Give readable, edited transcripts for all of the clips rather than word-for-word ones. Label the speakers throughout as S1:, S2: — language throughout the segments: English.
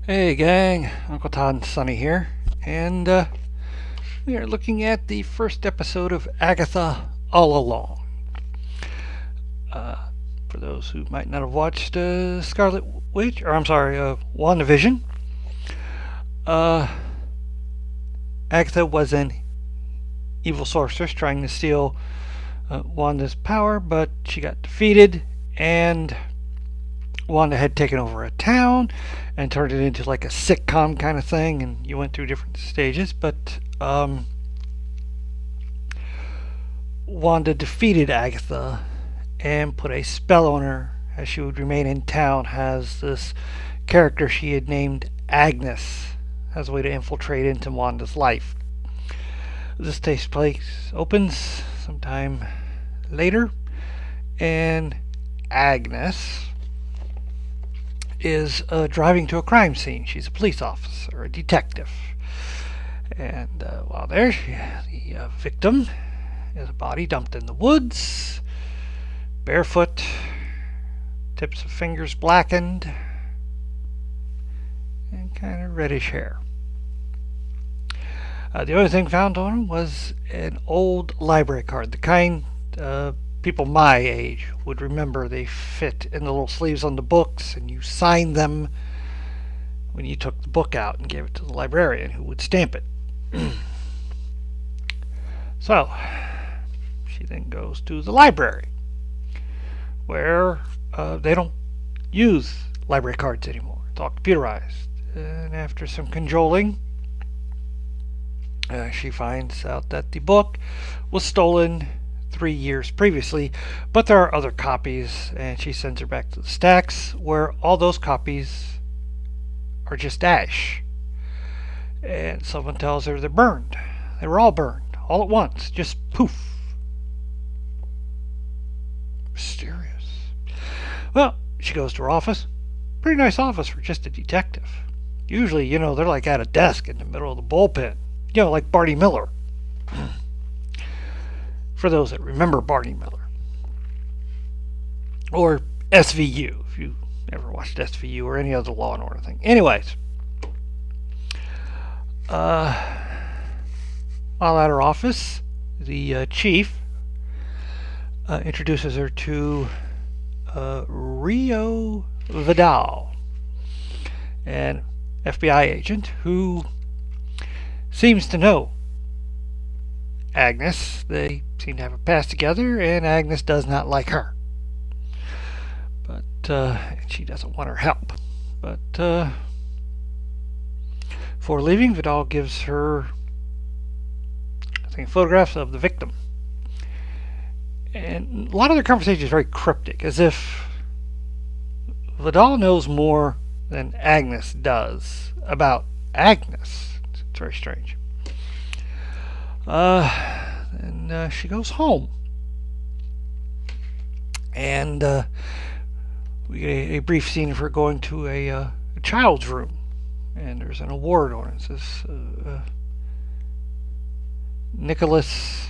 S1: Hey gang, Uncle Todd and Sonny here, and we are looking at the first episode of Agatha All Along. For those who might not have watched Scarlet Witch, or I'm sorry, Wandavision, uh, Agatha was an evil sorceress trying to steal Wanda's power, but she got defeated, and Wanda had taken over a town and turned it into like a sitcom kind of thing, and you went through different stages. But Wanda defeated Agatha and put a spell on her as she would remain in town as this character she had named Agnes as a way to infiltrate into Wanda's life. This takes place, opens sometime later, and Agnes is driving to a crime scene. She's a police officer, a detective. And while there, the victim is a body dumped in the woods, barefoot, tips of fingers blackened, and kind of reddish hair. The other thing found on him was an old library card, the kind people my age would remember. They fit in the little sleeves on the books, and you signed them when you took the book out and gave it to the librarian, who would stamp it. So she then goes to the library, where they don't use library cards anymore. It's all computerized. And after some cajoling, she finds out that the book was stolen 3 years previously, but there are other copies, and she sends her back to the stacks, where all those copies are just ash. And someone tells her they're burned. They were all burned, all at once, just poof. Mysterious. Well, she goes to her office. Pretty nice office for just a detective. Usually, they're like at a desk in the middle of the bullpen. Like Barney Miller. For those that remember Barney Miller. Or SVU, if you ever watched SVU or any other Law and Order thing. Anyways, while at her office, the chief introduces her to Rio Vidal, an FBI agent who seems to know Agnes. They seem to have a past together, and Agnes does not like her. But she doesn't want her help. But before leaving, Vidal gives her, I think, photographs of the victim. And a lot of their conversation is very cryptic, as if Vidal knows more than Agnes does about Agnes. It's very strange. And she goes home. And we get a brief scene of her going to a child's room. And there's an award on it. It says Nicholas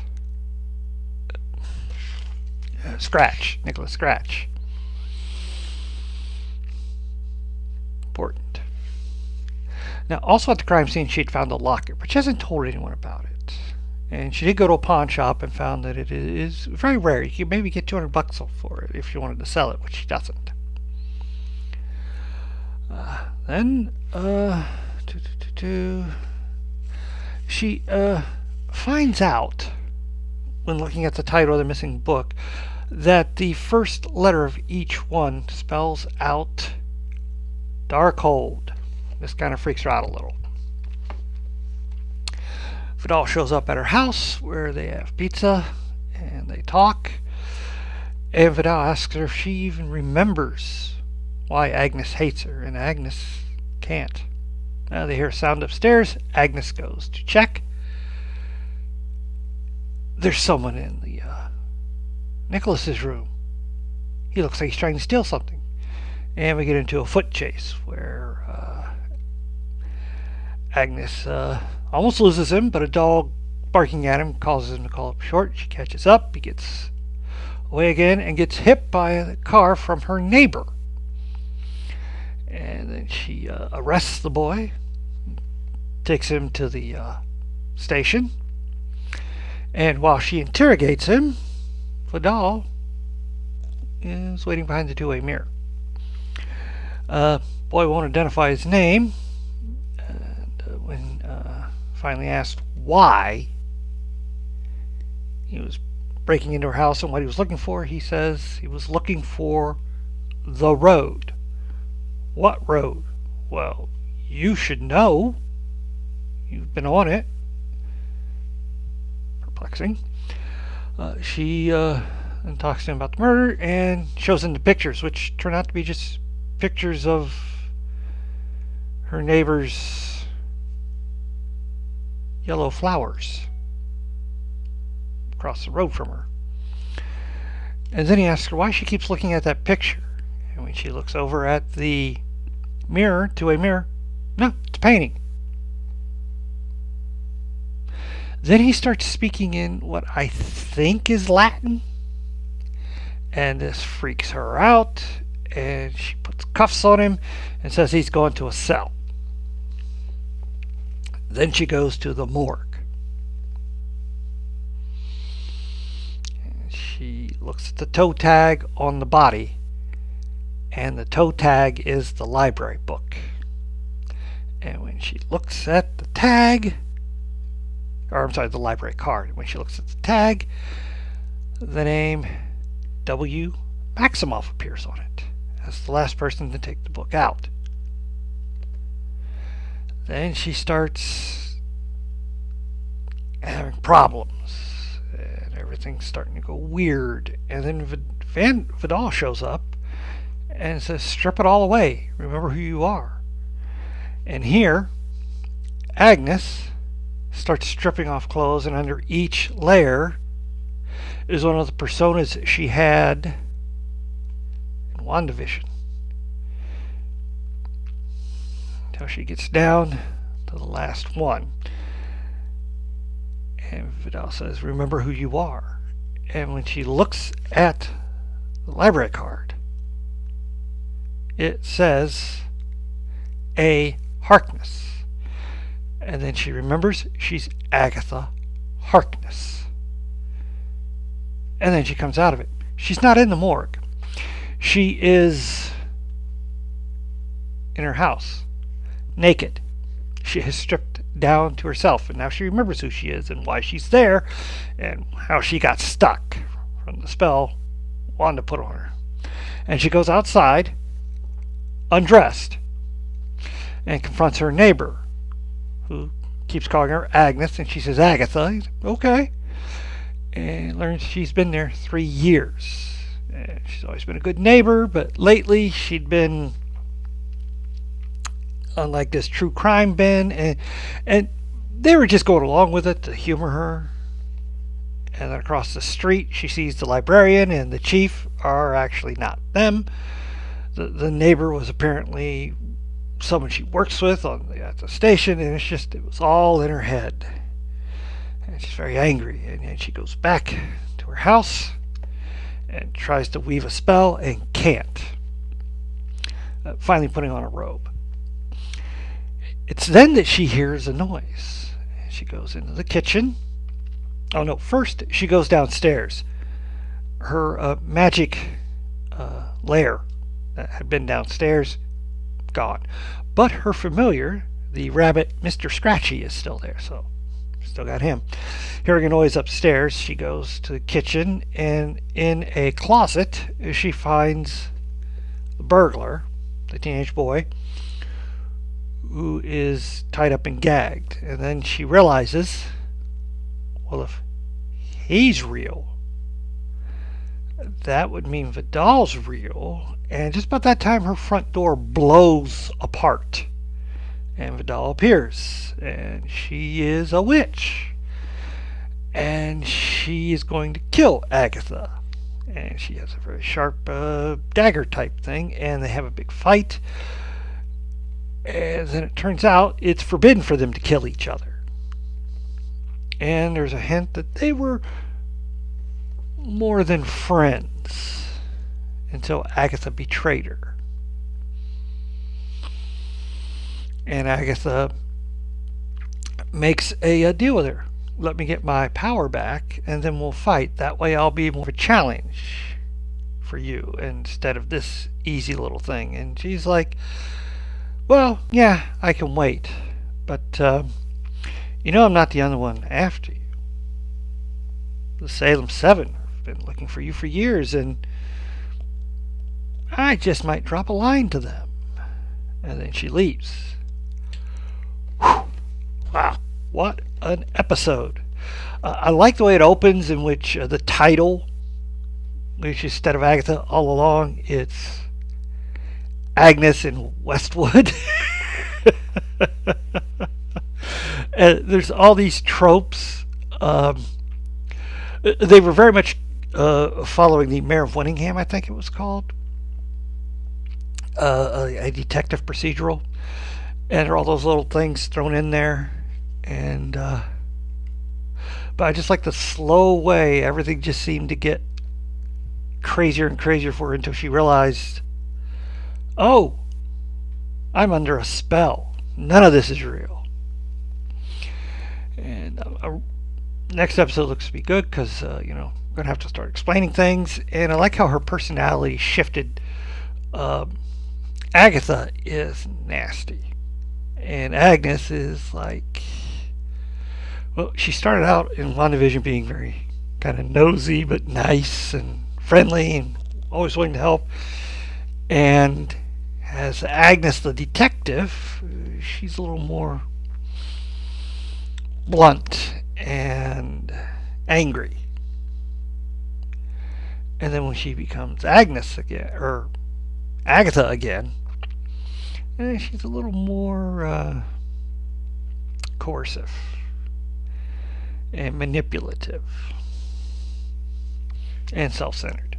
S1: Scratch. Nicholas Scratch. Important. Now, also at the crime scene, she'd found a locket, but she hasn't told anyone about it. And she did go to a pawn shop and found that it is very rare. You could maybe get $200 for it if you wanted to sell it, which she doesn't. Then, she finds out, when looking at the title of the missing book, that the first letter of each one spells out Darkhold. This kind of freaks her out a little. Vidal shows up at her house, where they have pizza, and they talk. And Vidal asks her if she even remembers why Agnes hates her, and Agnes can't. Now they hear a sound upstairs. Agnes goes to check. There's someone in the Nicholas's room. He looks like he's trying to steal something. And we get into a foot chase where Agnes almost loses him, but a dog barking at him causes him to call up short. She catches up. He gets away again and gets hit by a car from her neighbor. And then And she arrests the boy, takes him to the station, and while she interrogates him, Vidal is waiting behind the two-way mirror. Boy won't identify his name, and when finally asked why he was breaking into her house and what he was looking for, he says he was looking for the road. What road? Well, you should know. You've been on it. Perplexing. She then talks to him about the murder and shows him the pictures, which turn out to be just pictures of her neighbor's yellow flowers across the road from her. And then he asks her why she keeps looking at that picture. And when she looks over at the mirror, to a mirror, no, it's a painting. Then he starts speaking in what I think is Latin. And this freaks her out. And she puts cuffs on him and says he's going to a cell. Then she goes to the morgue. And she looks at the toe tag on the body. And the toe tag is the library book. And when she looks at the tag, the library card. When she looks at the tag, the name W. Maximoff appears on it as the last person to take the book out. Then she starts having problems, and everything's starting to go weird. And then Vidal shows up and says, strip it all away. Remember who you are. And here, Agnes starts stripping off clothes, and under each layer is one of the personas she had in Wandavision. Until she gets down to the last one. And Vidal says, remember who you are. And when she looks at the library card, it says A. Harkness. And then she remembers she's Agatha Harkness. And then she comes out of it. She's not in the morgue. She is in her house, naked. She has stripped down to herself, and now she remembers who she is and why she's there and how she got stuck from the spell Wanda put on her. And she goes outside, undressed, and confronts her neighbor, who keeps calling her Agnes, and she says, Agatha. He's, okay. And learns she's been there 3 years. And she's always been a good neighbor, but lately she'd been on like this true crime bin, and they were just going along with it to humor her. And then across the street she sees the librarian and the chief are actually not them. The neighbor was apparently someone she works with at the station, and it was all in her head. And she's very angry, and she goes back to her house and tries to weave a spell and can't. Finally putting on a robe. It's then that she hears a noise. She goes into the kitchen. Oh no, first she goes downstairs. Her magic lair that had been downstairs, gone. But her familiar, the rabbit Mr. Scratchy, is still there, so still got him. Hearing a noise upstairs, she goes to the kitchen, and in a closet she finds the burglar, the teenage boy, who is tied up and gagged. And then she realizes, well, if he's real, that would mean Vidal's real. And just about that time, her front door blows apart. And Vidal appears. And she is a witch. And she is going to kill Agatha. And she has a very sharp dagger type thing. And they have a big fight. And then it turns out it's forbidden for them to kill each other. And there's a hint that they were more than friends until Agatha betrayed her. And Agatha makes a deal with her. Let me get my power back, and then we'll fight. That way I'll be more of a challenge for you instead of this easy little thing. And she's like, well, yeah, I can wait. But, I'm not the only one after you. The Salem 7 have been looking for you for years, and I just might drop a line to them. And then she leaves. Whew. Wow, what an episode. I like the way it opens, in which the title, which instead of Agatha All Along, it's Agnes in Westwood. There's all these tropes. They were very much following the Mayor of Winningham, I think it was called, a detective procedural, and there are all those little things thrown in there, and but I just like the slow way everything just seemed to get crazier and crazier for her until she realized, oh, I'm under a spell. None of this is real. And next episode looks to be good because we're gonna have to start explaining things, and I like how her personality shifted. Agatha is nasty, and Agnes is like, well, she started out in Wandavision being very kind of nosy but nice and friendly and always willing to help. And as Agnes the detective, she's a little more blunt and angry. And then when she becomes Agnes again, or Agatha again, she's a little more coercive and manipulative and self-centered.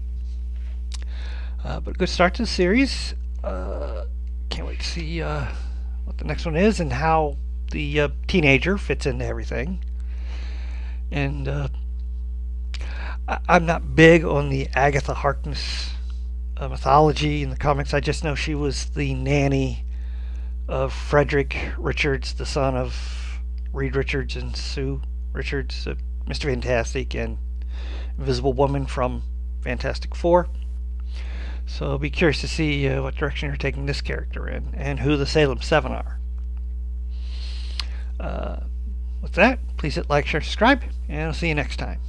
S1: But a good start to the series. Can't wait to see what the next one is and how the teenager fits into everything. And I'm not big on the Agatha Harkness mythology in the comics. I just know she was the nanny of Frederick Richards, the son of Reed Richards and Sue Richards, Mr. Fantastic and Invisible Woman from Fantastic Four. So I'll be curious to see what direction you're taking this character in and who the Salem 7 are. With that, please hit like, share, subscribe, and I'll see you next time.